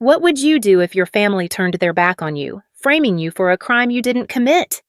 What would you do if your family turned their back on you, framing you for a crime you didn't commit?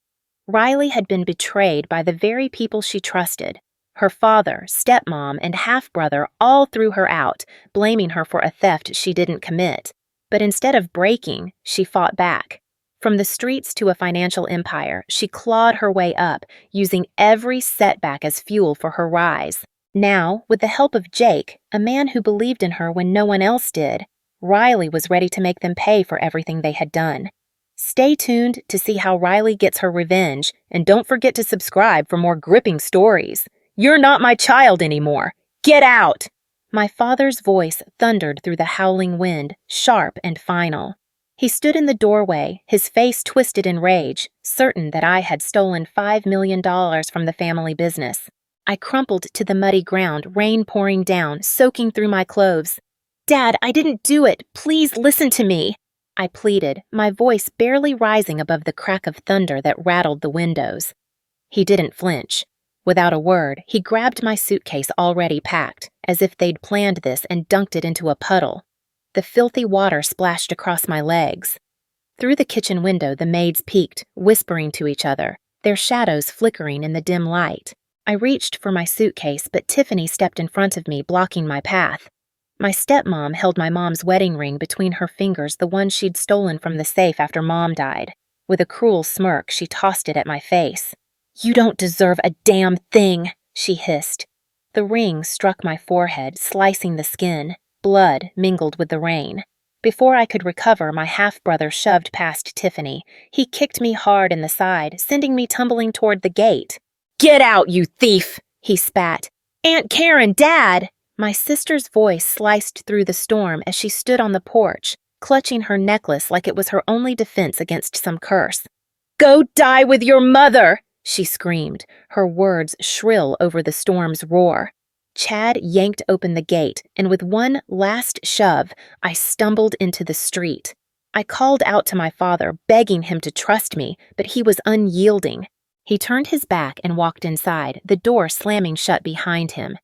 Riley had been betrayed by the very people she trusted. Her father, stepmom, and half-brother all threw her out, blaming her for a theft she didn't commit. But instead of breaking, she fought back. From the streets to a financial empire, she clawed her way up, using every setback as fuel for her rise. Now, with the help of Jake, a man who believed in her when no one else did, Riley was ready to make them pay for everything they had done. Stay tuned to see how Riley gets her revenge, and don't forget to subscribe for more gripping stories. You're not my child anymore. Get out! My father's voice thundered through the howling wind, sharp and final. He stood in the doorway, his face twisted in rage, certain that I had stolen $5 million from the family business. I crumpled to the muddy ground, rain pouring down, soaking through my clothes. "Dad, I didn't do it. Please listen to me," I pleaded, my voice barely rising above the crack of thunder that rattled the windows. He didn't flinch. Without a word, he grabbed my suitcase already packed, as if they'd planned this, and dunked it into a puddle. The filthy water splashed across my legs. Through the kitchen window, the maids peeked, whispering to each other, their shadows flickering in the dim light. I reached for my suitcase, but Tiffany stepped in front of me, blocking my path. My stepmom held my mom's wedding ring between her fingers, the one she'd stolen from the safe after Mom died. With a cruel smirk, she tossed it at my face. "You don't deserve a damn thing," she hissed. The ring struck my forehead, slicing the skin. Blood mingled with the rain. Before I could recover, my half-brother shoved past Tiffany. He kicked me hard in the side, sending me tumbling toward the gate. "Get out, you thief!" he spat. "Aunt Karen, Dad!" My sister's voice sliced through the storm as she stood on the porch, clutching her necklace like it was her only defense against some curse. "Go die with your mother!" she screamed, her words shrill over the storm's roar. Chad yanked open the gate, and with one last shove, I stumbled into the street. I called out to my father, begging him to trust me, but he was unyielding. He turned his back and walked inside, the door slamming shut behind him.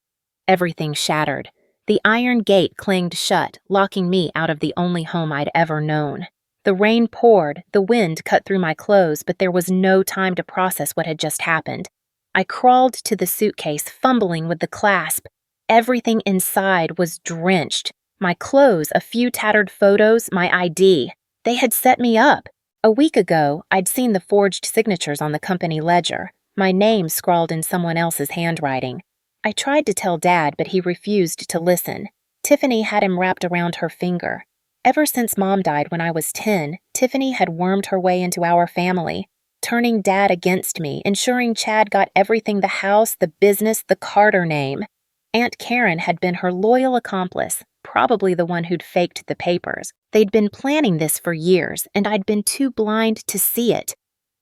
Everything shattered. The iron gate clanged shut, locking me out of the only home I'd ever known. The rain poured, the wind cut through my clothes, but there was no time to process what had just happened. I crawled to the suitcase, fumbling with the clasp. Everything inside was drenched. My clothes, a few tattered photos, my ID. They had set me up. A week ago, I'd seen the forged signatures on the company ledger, my name scrawled in someone else's handwriting. I tried to tell Dad, but he refused to listen. Tiffany had him wrapped around her finger. Ever since Mom died when I was 10, Tiffany had wormed her way into our family, turning Dad against me, ensuring Chad got everything: the house, the business, the Carter name. Aunt Karen had been her loyal accomplice, probably the one who'd faked the papers. They'd been planning this for years, and I'd been too blind to see it.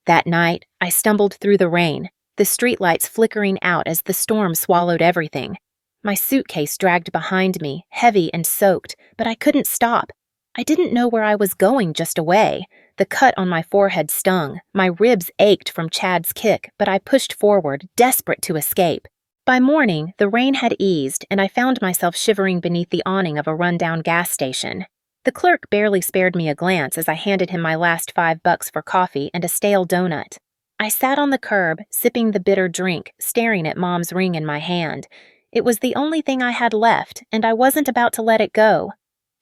That night, I stumbled through the rain, the streetlights flickering out as the storm swallowed everything. My suitcase dragged behind me, heavy and soaked, but I couldn't stop. I didn't know where I was going, just away. The cut on my forehead stung. My ribs ached from Chad's kick, but I pushed forward, desperate to escape. By morning, the rain had eased, and I found myself shivering beneath the awning of a rundown gas station. The clerk barely spared me a glance as I handed him my last $5 for coffee and a stale donut. I sat on the curb, sipping the bitter drink, staring at Mom's ring in my hand. It was the only thing I had left, and I wasn't about to let it go.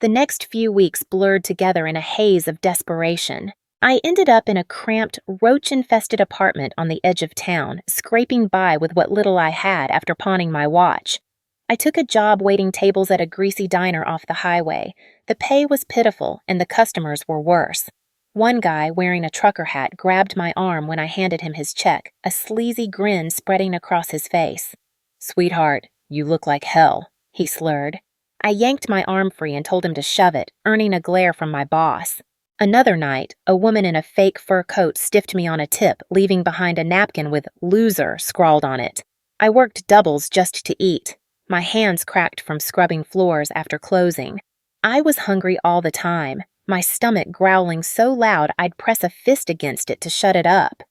The next few weeks blurred together in a haze of desperation. I ended up in a cramped, roach-infested apartment on the edge of town, scraping by with what little I had after pawning my watch. I took a job waiting tables at a greasy diner off the highway. The pay was pitiful, and the customers were worse. One guy, wearing a trucker hat, grabbed my arm when I handed him his check, a sleazy grin spreading across his face. "Sweetheart, you look like hell," he slurred. I yanked my arm free and told him to shove it, earning a glare from my boss. Another night, a woman in a fake fur coat stiffed me on a tip, leaving behind a napkin with "loser" scrawled on it. I worked doubles just to eat. My hands cracked from scrubbing floors after closing. I was hungry all the time, my stomach growling so loud I'd press a fist against it to shut it up.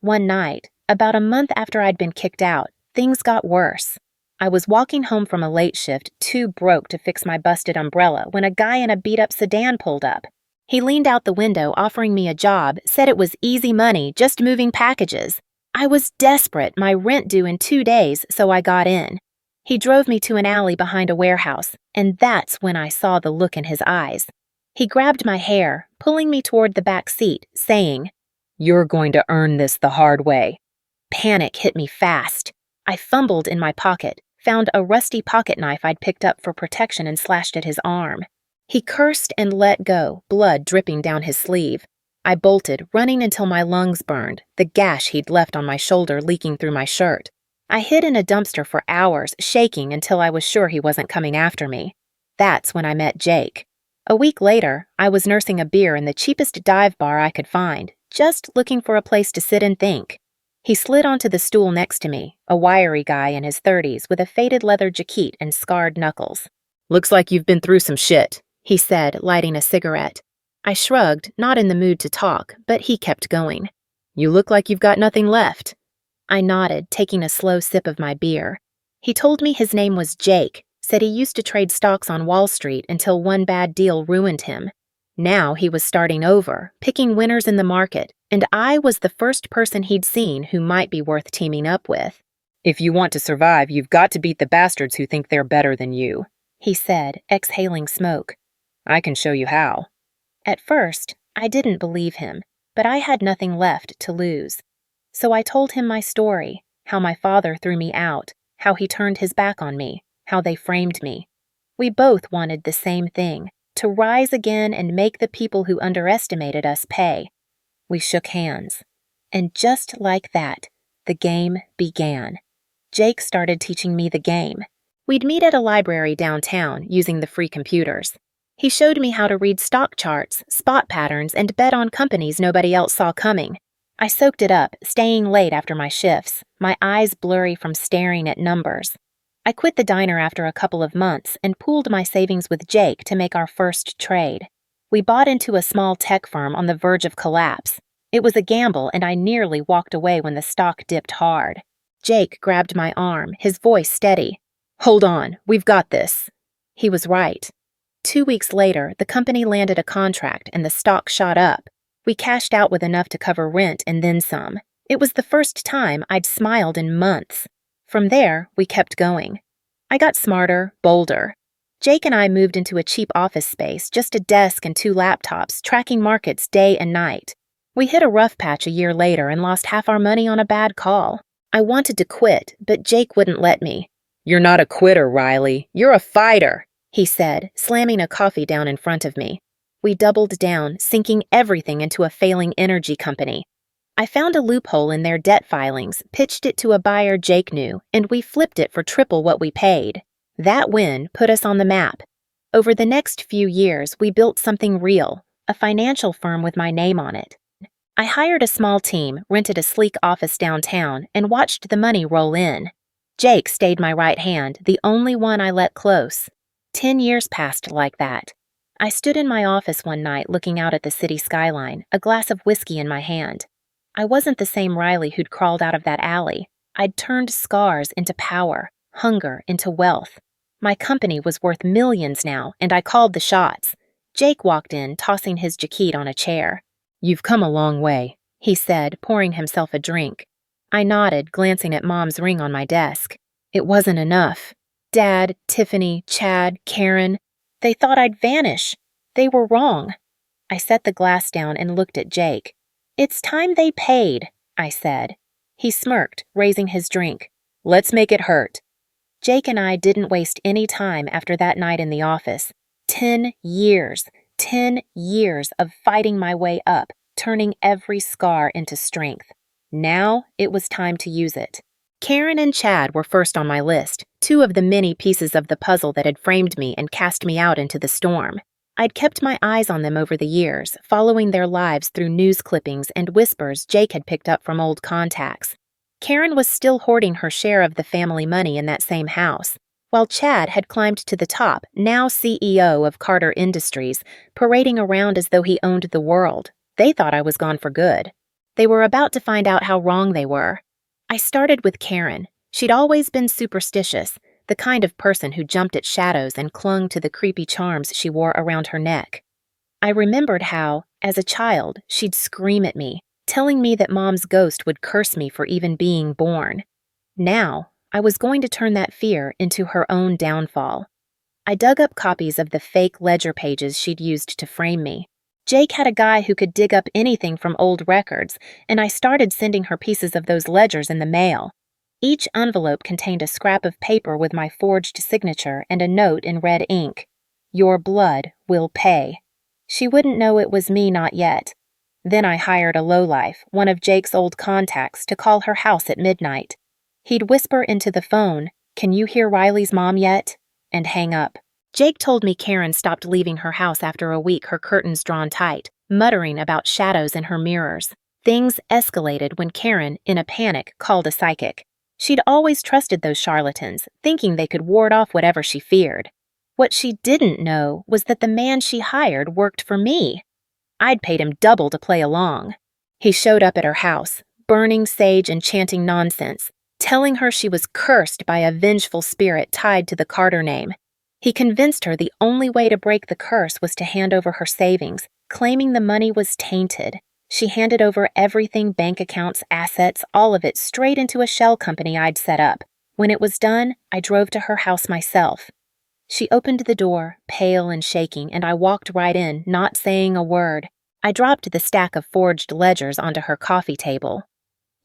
One night, about a month after I'd been kicked out, things got worse. I was walking home from a late shift, too broke to fix my busted umbrella, when a guy in a beat-up sedan pulled up. He leaned out the window, offering me a job, said it was easy money, just moving packages. I was desperate, my rent due in 2 days, so I got in. He drove me to an alley behind a warehouse, and that's when I saw the look in his eyes. He grabbed my hair, pulling me toward the back seat, saying, "You're going to earn this the hard way." Panic hit me fast. I fumbled in my pocket, found a rusty pocket knife I'd picked up for protection and slashed at his arm. He cursed and let go, blood dripping down his sleeve. I bolted, running until my lungs burned, the gash he'd left on my shoulder leaking through my shirt. I hid in a dumpster for hours, shaking until I was sure he wasn't coming after me. That's when I met Jake. A week later, I was nursing a beer in the cheapest dive bar I could find, just looking for a place to sit and think. He slid onto the stool next to me, a wiry guy in his 30s with a faded leather jacket and scarred knuckles. "Looks like you've been through some shit," he said, lighting a cigarette. I shrugged, not in the mood to talk, but he kept going. "You look like you've got nothing left." I nodded, taking a slow sip of my beer. He told me his name was Jake, said he used to trade stocks on Wall Street until one bad deal ruined him. Now he was starting over, picking winners in the market, and I was the first person he'd seen who might be worth teaming up with. "If you want to survive, you've got to beat the bastards who think they're better than you," he said, exhaling smoke. "I can show you how." At first, I didn't believe him, but I had nothing left to lose. So I told him my story, how my father threw me out, how he turned his back on me, how they framed me. We both wanted the same thing, to rise again and make the people who underestimated us pay. We shook hands. And just like that, the game began. Jake started teaching me the game. We'd meet at a library downtown using the free computers. He showed me how to read stock charts, spot patterns, and bet on companies nobody else saw coming. I soaked it up, staying late after my shifts, my eyes blurry from staring at numbers. I quit the diner after a couple of months and pooled my savings with Jake to make our first trade. We bought into a small tech firm on the verge of collapse. It was a gamble, and I nearly walked away when the stock dipped hard. Jake grabbed my arm, his voice steady. "Hold on, we've got this." He was right. 2 weeks later, the company landed a contract and the stock shot up. We cashed out with enough to cover rent and then some. It was the first time I'd smiled in months. From there, we kept going. I got smarter, bolder. Jake and I moved into a cheap office space, just a desk and 2 laptops, tracking markets day and night. We hit a rough patch a year later and lost half our money on a bad call. I wanted to quit, but Jake wouldn't let me. "You're not a quitter, Riley. You're a fighter," he said, slamming a coffee down in front of me. We doubled down, sinking everything into a failing energy company. I found a loophole in their debt filings, pitched it to a buyer Jake knew, and we flipped it for triple what we paid. That win put us on the map. Over the next few years, we built something real, a financial firm with my name on it. I hired a small team, rented a sleek office downtown, and watched the money roll in. Jake stayed my right hand, the only one I let close. 10 years passed like that. I stood in my office one night looking out at the city skyline, a glass of whiskey in my hand. I wasn't the same Riley who'd crawled out of that alley. I'd turned scars into power, hunger into wealth. My company was worth millions now, and I called the shots. Jake walked in, tossing his jacket on a chair. "You've come a long way," he said, pouring himself a drink. I nodded, glancing at Mom's ring on my desk. It wasn't enough. Dad, Tiffany, Chad, Karen, they thought I'd vanish. They were wrong. I set the glass down and looked at Jake. "It's time they paid," I said. He smirked, raising his drink. "Let's make it hurt." Jake and I didn't waste any time after that night in the office. 10 years of fighting my way up, turning every scar into strength. Now it was time to use it. Karen and Chad were first on my list, 2 of the many pieces of the puzzle that had framed me and cast me out into the storm. I'd kept my eyes on them over the years, following their lives through news clippings and whispers Jake had picked up from old contacts. Karen was still hoarding her share of the family money in that same house, while Chad had climbed to the top, now CEO of Carter Industries, parading around as though he owned the world. They thought I was gone for good. They were about to find out how wrong they were. I started with Karen. She'd always been superstitious, the kind of person who jumped at shadows and clung to the creepy charms she wore around her neck. I remembered how, as a child, she'd scream at me, telling me that Mom's ghost would curse me for even being born. Now, I was going to turn that fear into her own downfall. I dug up copies of the fake ledger pages she'd used to frame me. Jake had a guy who could dig up anything from old records, and I started sending her pieces of those ledgers in the mail. Each envelope contained a scrap of paper with my forged signature and a note in red ink. "Your blood will pay." She wouldn't know it was me not yet. Then I hired a lowlife, one of Jake's old contacts, to call her house at midnight. He'd whisper into the phone, "Can you hear Riley's mom yet?" and hang up. Jake told me Karen stopped leaving her house after a week, her curtains drawn tight, muttering about shadows in her mirrors. Things escalated when Karen, in a panic, called a psychic. She'd always trusted those charlatans, thinking they could ward off whatever she feared. What she didn't know was that the man she hired worked for me. I'd paid him double to play along. He showed up at her house, burning sage and chanting nonsense, telling her she was cursed by a vengeful spirit tied to the Carter name. He convinced her the only way to break the curse was to hand over her savings, claiming the money was tainted. She handed over everything, bank accounts, assets, all of it, straight into a shell company I'd set up. When it was done, I drove to her house myself. She opened the door, pale and shaking, and I walked right in, not saying a word. I dropped the stack of forged ledgers onto her coffee table.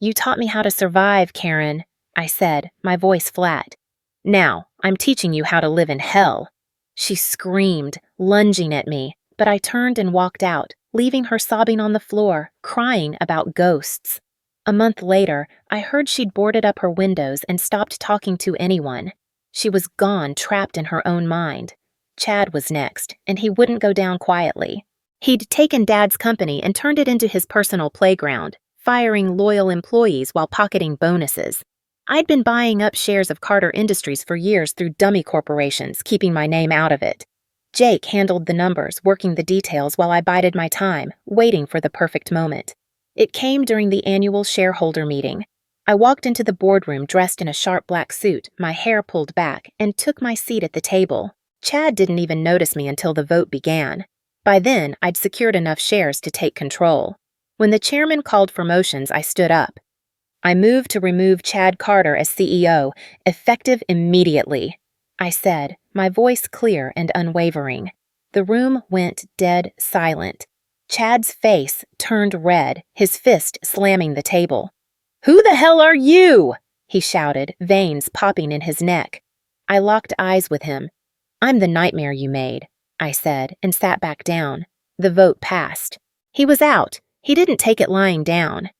"You taught me how to survive, Karen," I said, my voice flat. "Now, I'm teaching you how to live in hell." She screamed, lunging at me, but I turned and walked out, leaving her sobbing on the floor, crying about ghosts. A month later, I heard she'd boarded up her windows and stopped talking to anyone. She was gone, trapped in her own mind. Chad was next, and he wouldn't go down quietly. He'd taken Dad's company and turned it into his personal playground, firing loyal employees while pocketing bonuses. I'd been buying up shares of Carter Industries for years through dummy corporations, keeping my name out of it. Jake handled the numbers, working the details while I bided my time, waiting for the perfect moment. It came during the annual shareholder meeting. I walked into the boardroom dressed in a sharp black suit, my hair pulled back, and took my seat at the table. Chad didn't even notice me until the vote began. By then, I'd secured enough shares to take control. When the chairman called for motions, I stood up. "I move to remove Chad Carter as CEO, effective immediately," I said, my voice clear and unwavering. The room went dead silent. Chad's face turned red, his fist slamming the table. "Who the hell are you?" he shouted, veins popping in his neck. I locked eyes with him. "I'm the nightmare you made," I said, and sat back down. The vote passed. He was out. He didn't take it lying down.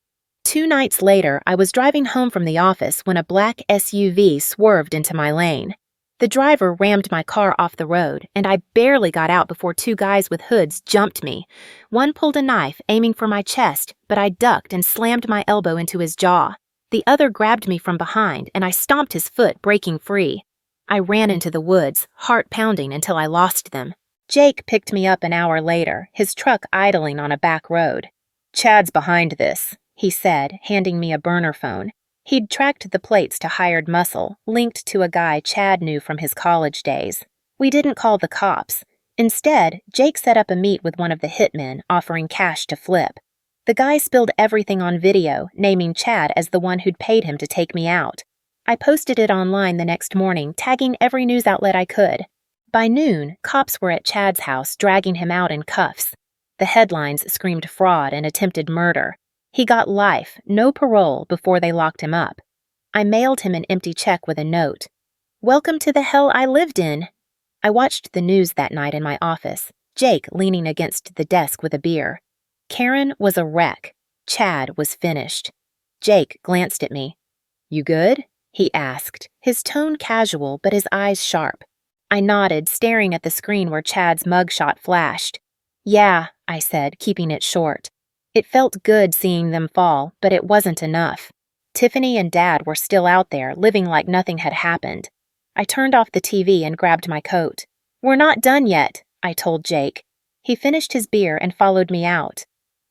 2 nights later, I was driving home from the office when a black SUV swerved into my lane. The driver rammed my car off the road, and I barely got out before 2 guys with hoods jumped me. One pulled a knife, aiming for my chest, but I ducked and slammed my elbow into his jaw. The other grabbed me from behind, and I stomped his foot, breaking free. I ran into the woods, heart pounding until I lost them. Jake picked me up an hour later, his truck idling on a back road. "Chad's behind this," he said, handing me a burner phone. He'd tracked the plates to hired muscle, linked to a guy Chad knew from his college days. We didn't call the cops. Instead, Jake set up a meet with one of the hitmen, offering cash to flip. The guy spilled everything on video, naming Chad as the one who'd paid him to take me out. I posted it online the next morning, tagging every news outlet I could. By noon, cops were at Chad's house, dragging him out in cuffs. The headlines screamed fraud and attempted murder. He got life, no parole, before they locked him up. I mailed him an empty check with a note. "Welcome to the hell I lived in." I watched the news that night in my office, Jake leaning against the desk with a beer. Karen was a wreck. Chad was finished. Jake glanced at me. "You good?" he asked, his tone casual but his eyes sharp. I nodded, staring at the screen where Chad's mugshot flashed. "Yeah," I said, keeping it short. It felt good seeing them fall, but it wasn't enough. Tiffany and Dad were still out there, living like nothing had happened. I turned off the TV and grabbed my coat. "We're not done yet," I told Jake. He finished his beer and followed me out.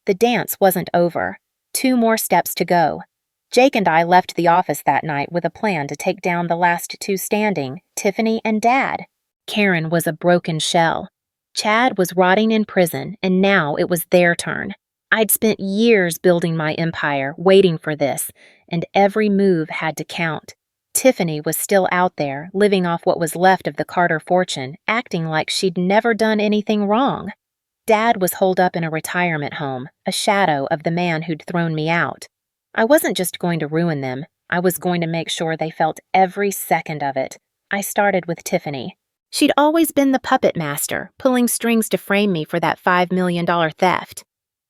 The dance wasn't over. 2 more steps to go. Jake and I left the office that night with a plan to take down the last two standing, Tiffany and Dad. Karen was a broken shell. Chad was rotting in prison, and now it was their turn. I'd spent years building my empire, waiting for this, and every move had to count. Tiffany was still out there, living off what was left of the Carter fortune, acting like she'd never done anything wrong. Dad was holed up in a retirement home, a shadow of the man who'd thrown me out. I wasn't just going to ruin them, I was going to make sure they felt every second of it. I started with Tiffany. She'd always been the puppet master, pulling strings to frame me for that $5 million theft.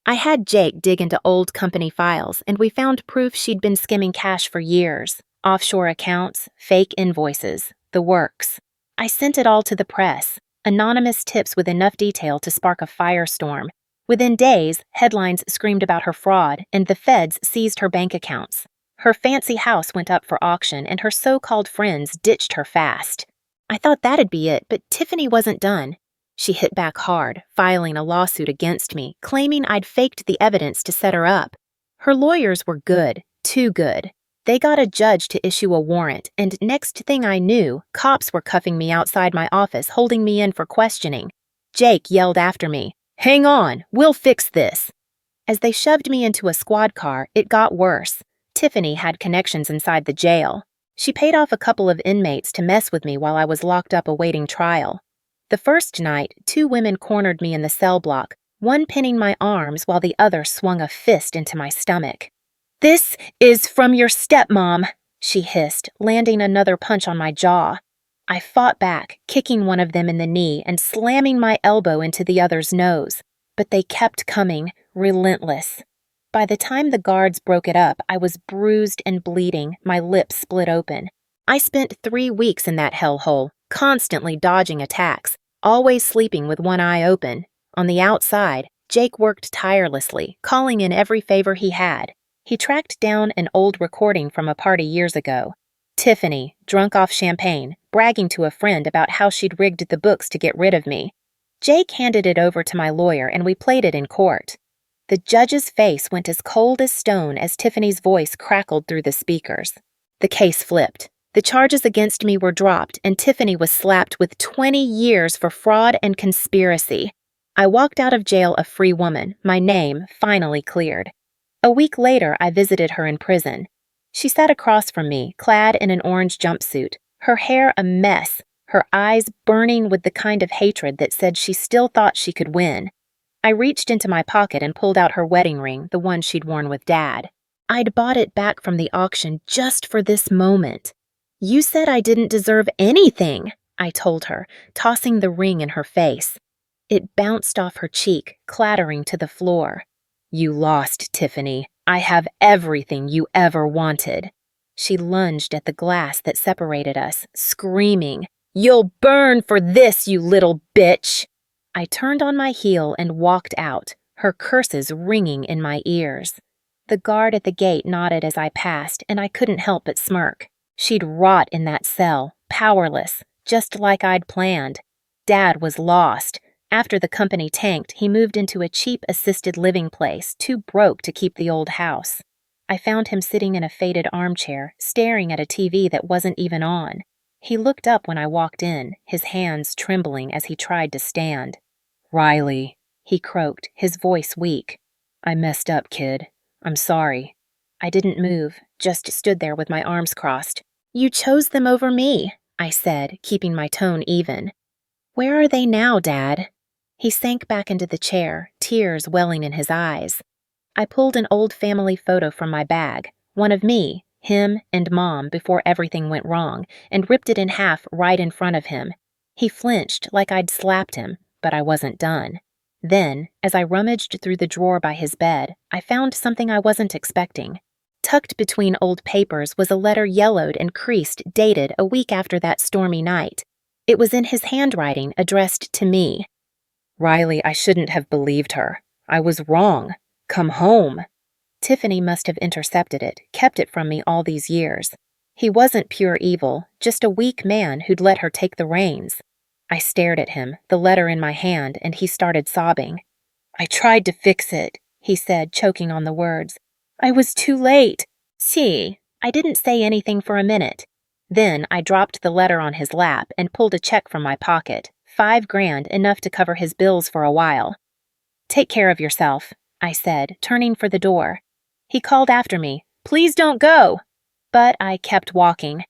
I had Jake dig into old company files, and we found proof she'd been skimming cash for years. Offshore accounts, fake invoices, the works. I sent it all to the press, anonymous tips with enough detail to spark a firestorm. Within days, headlines screamed about her fraud, and the feds seized her bank accounts. Her fancy house went up for auction, and her so-called friends ditched her fast. I thought that'd be it, but Tiffany wasn't done. She hit back hard, filing a lawsuit against me, claiming I'd faked the evidence to set her up. Her lawyers were good, too good. They got a judge to issue a warrant, and next thing I knew, cops were cuffing me outside my office, holding me in for questioning. Jake yelled after me, "Hang on, we'll fix this." As they shoved me into a squad car, it got worse. Tiffany had connections inside the jail. She paid off a couple of inmates to mess with me while I was locked up awaiting trial. The first night, two women cornered me in the cell block, one pinning my arms while the other swung a fist into my stomach. "This is from your stepmom," she hissed, landing another punch on my jaw. I fought back, kicking one of them in the knee and slamming my elbow into the other's nose. But they kept coming, relentless. By the time the guards broke it up, I was bruised and bleeding, my lips split open. I spent 3 weeks in that hellhole, constantly dodging attacks, always sleeping with one eye open. On the outside, Jake worked tirelessly, calling in every favor he had. He tracked down an old recording from a party years ago. Tiffany, drunk off champagne, bragging to a friend about how she'd rigged the books to get rid of me. Jake handed it over to my lawyer and we played it in court. The judge's face went as cold as stone as Tiffany's voice crackled through the speakers. The case flipped. The charges against me were dropped and Tiffany was slapped with 20 years for fraud and conspiracy. I walked out of jail a free woman, my name finally cleared. A week later, I visited her in prison. She sat across from me, clad in an orange jumpsuit, her hair a mess, her eyes burning with the kind of hatred that said she still thought she could win. I reached into my pocket and pulled out her wedding ring, the one she'd worn with Dad. I'd bought it back from the auction just for this moment. "You said I didn't deserve anything," I told her, tossing the ring in her face. It bounced off her cheek, clattering to the floor. "You lost, Tiffany. I have everything you ever wanted." She lunged at the glass that separated us, screaming, "You'll burn for this, you little bitch!" I turned on my heel and walked out, her curses ringing in my ears. The guard at the gate nodded as I passed, and I couldn't help but smirk. She'd rot in that cell, powerless, just like I'd planned. Dad was lost. After the company tanked, he moved into a cheap assisted living place, too broke to keep the old house. I found him sitting in a faded armchair, staring at a TV that wasn't even on. He looked up when I walked in, his hands trembling as he tried to stand. "Riley," he croaked, his voice weak. "I messed up, kid. I'm sorry." I didn't move, just stood there with my arms crossed. "You chose them over me," I said, keeping my tone even. "Where are they now, Dad?" He sank back into the chair, tears welling in his eyes. I pulled an old family photo from my bag, one of me, him, and Mom before everything went wrong, and ripped it in half right in front of him. He flinched like I'd slapped him, but I wasn't done. Then, as I rummaged through the drawer by his bed, I found something I wasn't expecting. Tucked between old papers was a letter yellowed and creased dated a week after that stormy night. It was in his handwriting, addressed to me. "Riley, I shouldn't have believed her. I was wrong. Come home." Tiffany must have intercepted it, kept it from me all these years. He wasn't pure evil, just a weak man who'd let her take the reins. I stared at him, the letter in my hand, and he started sobbing. "I tried to fix it," he said, choking on the words. "I was too late. See, I didn't say anything for a minute. Then I dropped the letter on his lap and pulled a check from my pocket, $5,000, enough to cover his bills for a while. Take care of yourself, I said, turning for the door. He called after me, please don't go! But I kept walking.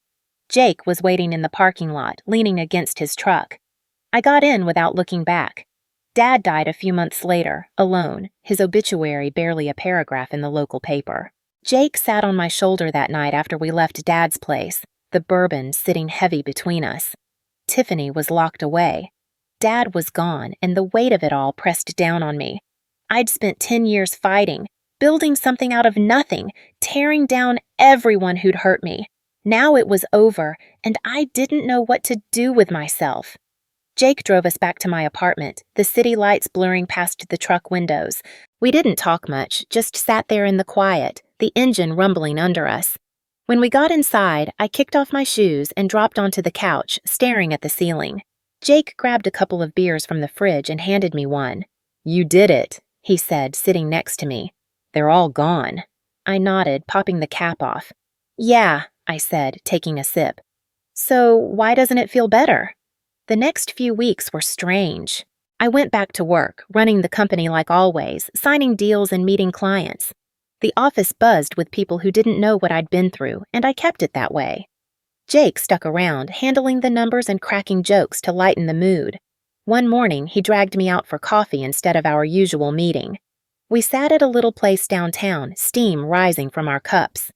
Jake was waiting in the parking lot, leaning against his truck. I got in without looking back. Dad died a few months later, alone, his obituary barely a paragraph in the local paper. Jake sat on my shoulder that night after we left Dad's place, the bourbon sitting heavy between us. Tiffany was locked away. Dad was gone, and the weight of it all pressed down on me. I'd spent 10 years fighting, building something out of nothing, tearing down everyone who'd hurt me. Now it was over, and I didn't know what to do with myself. Jake drove us back to my apartment, the city lights blurring past the truck windows. We didn't talk much, just sat there in the quiet, the engine rumbling under us. When we got inside, I kicked off my shoes and dropped onto the couch, staring at the ceiling. Jake grabbed a couple of beers from the fridge and handed me one. You did it, he said, sitting next to me. They're all gone. I nodded, popping the cap off. Yeah, I said, taking a sip. So why doesn't it feel better? The next few weeks were strange. I went back to work, running the company like always, signing deals and meeting clients. The office buzzed with people who didn't know what I'd been through, and I kept it that way. Jake stuck around, handling the numbers and cracking jokes to lighten the mood. One morning, he dragged me out for coffee instead of our usual meeting. We sat at a little place downtown, steam rising from our cups.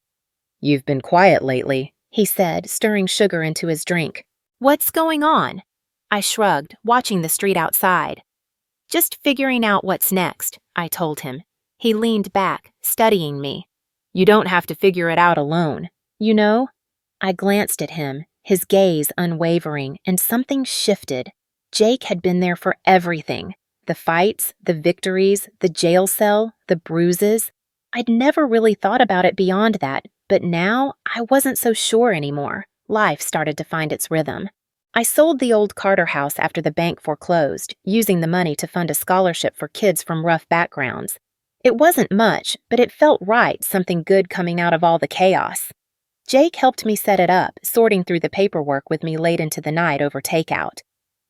You've been quiet lately, he said, stirring sugar into his drink. What's going on? I shrugged, watching the street outside. Just figuring out what's next, I told him. He leaned back, studying me. You don't have to figure it out alone, you know? I glanced at him, his gaze unwavering, and something shifted. Jake had been there for everything. The fights, the victories, the jail cell, the bruises. I'd never really thought about it beyond that, but now I wasn't so sure anymore. Life started to find its rhythm. I sold the old Carter house after the bank foreclosed, using the money to fund a scholarship for kids from rough backgrounds. It wasn't much, but it felt right, something good coming out of all the chaos. Jake helped me set it up, sorting through the paperwork with me late into the night over takeout.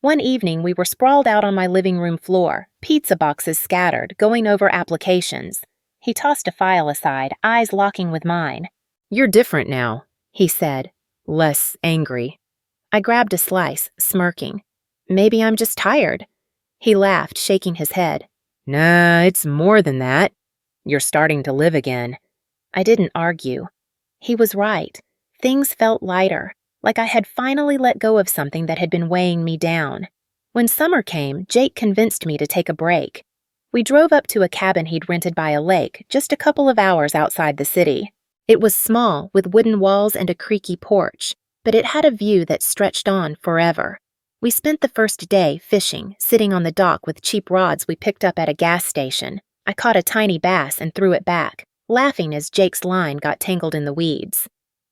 One evening, we were sprawled out on my living room floor, pizza boxes scattered, going over applications. He tossed a file aside, eyes locking with mine. You're different now, he said, less angry. I grabbed a slice, smirking. Maybe I'm just tired. He laughed, shaking his head. Nah, it's more than that. You're starting to live again. I didn't argue. He was right. Things felt lighter, like I had finally let go of something that had been weighing me down. When summer came, Jake convinced me to take a break. We drove up to a cabin he'd rented by a lake, just a couple of hours outside the city. It was small, with wooden walls and a creaky porch, but it had a view that stretched on forever. We spent the first day fishing, sitting on the dock with cheap rods we picked up at a gas station. I caught a tiny bass and threw it back, laughing as Jake's line got tangled in the weeds.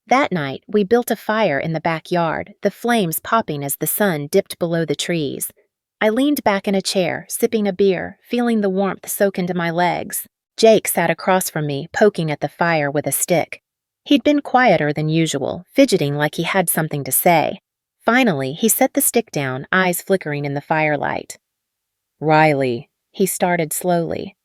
That night, we built a fire in the backyard, the flames popping as the sun dipped below the trees. I leaned back in a chair, sipping a beer, feeling the warmth soak into my legs. Jake sat across from me, poking at the fire with a stick. He'd been quieter than usual, fidgeting like he had something to say. Finally, he set the stick down, eyes flickering in the firelight. Riley, he started slowly.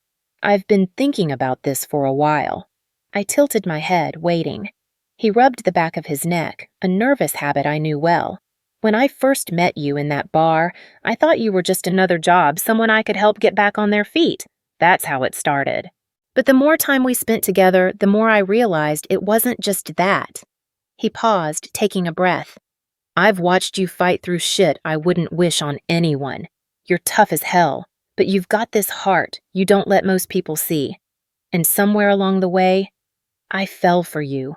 I've been thinking about this for a while. I tilted my head, waiting. He rubbed the back of his neck, a nervous habit I knew well. When I first met you in that bar, I thought you were just another job, someone I could help get back on their feet. That's how it started. But the more time we spent together, the more I realized it wasn't just that. He paused, taking a breath. I've watched you fight through shit I wouldn't wish on anyone. You're tough as hell, but you've got this heart you don't let most people see. And somewhere along the way, I fell for you.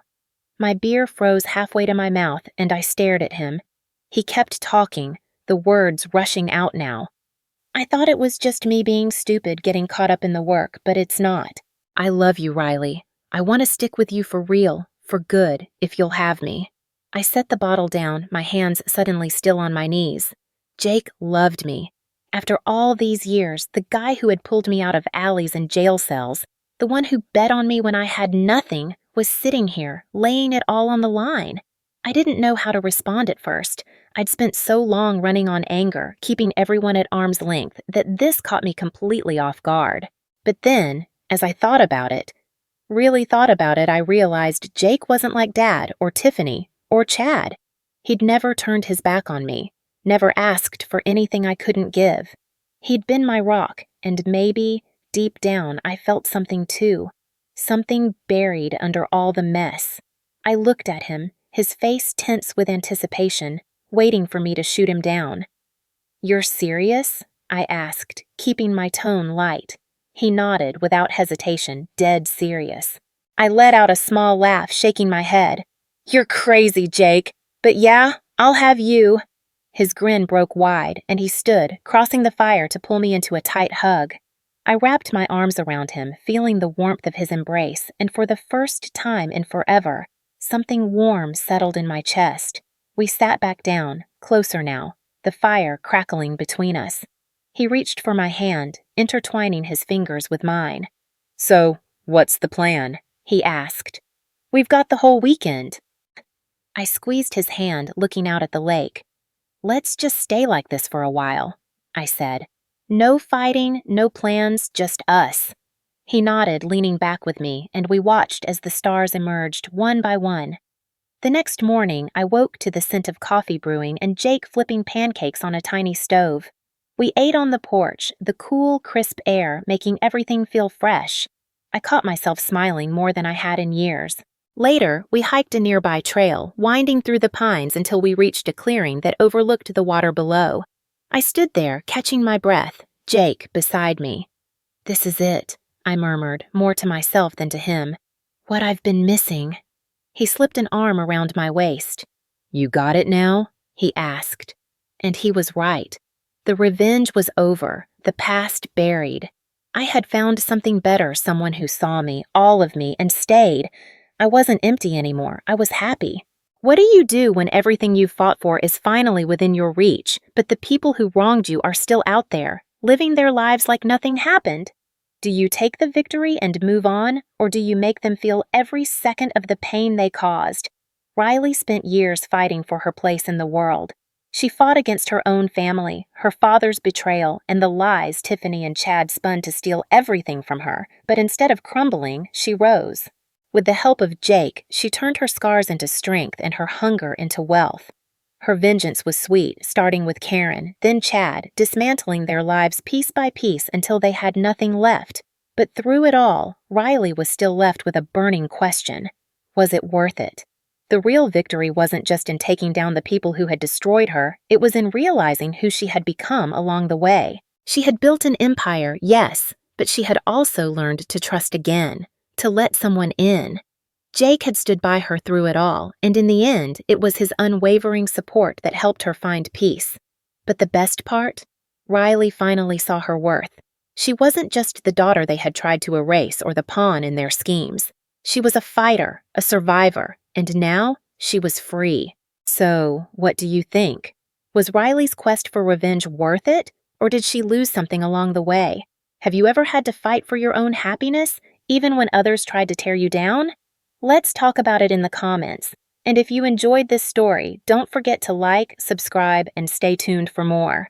My beer froze halfway to my mouth, and I stared at him. He kept talking, the words rushing out now. I thought it was just me being stupid, getting caught up in the work, but it's not. I love you, Riley. I want to stick with you for real, for good, if you'll have me. I set the bottle down, my hands suddenly still on my knees. Jake loved me. After all these years, the guy who had pulled me out of alleys and jail cells, the one who bet on me when I had nothing, was sitting here, laying it all on the line. I didn't know how to respond at first. I'd spent so long running on anger, keeping everyone at arm's length, that this caught me completely off guard. But then, as I really thought about it, I realized Jake wasn't like Dad or Tiffany or Chad. He'd never turned his back on me, never asked for anything I couldn't give. He'd been my rock, and maybe, deep down, I felt something too. Something buried under all the mess. I looked at him, his face tense with anticipation, waiting for me to shoot him down. "You're serious?" I asked, keeping my tone light. He nodded without hesitation, dead serious. I let out a small laugh, shaking my head. "You're crazy, Jake. But yeah, I'll have you." His grin broke wide, and he stood, crossing the fire to pull me into a tight hug. I wrapped my arms around him, feeling the warmth of his embrace, and for the first time in forever, something warm settled in my chest. We sat back down, closer now, the fire crackling between us. He reached for my hand, intertwining his fingers with mine. "So, what's the plan?" he asked. "We've got the whole weekend." I squeezed his hand, looking out at the lake. "Let's just stay like this for a while," I said. "No fighting, no plans, just us." He nodded, leaning back with me, and we watched as the stars emerged one by one. The next morning, I woke to the scent of coffee brewing and Jake flipping pancakes on a tiny stove. We ate on the porch, the cool, crisp air making everything feel fresh. I caught myself smiling more than I had in years. Later, we hiked a nearby trail, winding through the pines until we reached a clearing that overlooked the water below. I stood there, catching my breath, Jake beside me. "This is it," I murmured, more to myself than to him. "What I've been missing." He slipped an arm around my waist. "You got it now?" he asked. And he was right. The revenge was over, the past buried. I had found something better, someone who saw me, all of me, and stayed. I wasn't empty anymore. I was happy. What do you do when everything you fought for is finally within your reach, but the people who wronged you are still out there, living their lives like nothing happened? Do you take the victory and move on, or do you make them feel every second of the pain they caused? Riley spent years fighting for her place in the world. She fought against her own family, her father's betrayal, and the lies Tiffany and Chad spun to steal everything from her, but instead of crumbling, she rose. With the help of Jake, she turned her scars into strength and her hunger into wealth. Her vengeance was sweet, starting with Karen, then Chad, dismantling their lives piece by piece until they had nothing left. But through it all, Riley was still left with a burning question. Was it worth it? The real victory wasn't just in taking down the people who had destroyed her, it was in realizing who she had become along the way. She had built an empire, yes, but she had also learned to trust again, to let someone in. Jake had stood by her through it all, and in the end, it was his unwavering support that helped her find peace. But the best part? Riley finally saw her worth. She wasn't just the daughter they had tried to erase or the pawn in their schemes. She was a fighter, a survivor, and now she was free. So, what do you think? Was Riley's quest for revenge worth it, or did she lose something along the way? Have you ever had to fight for your own happiness, even when others tried to tear you down? Let's talk about it in the comments. And if you enjoyed this story, don't forget to like, subscribe, and stay tuned for more.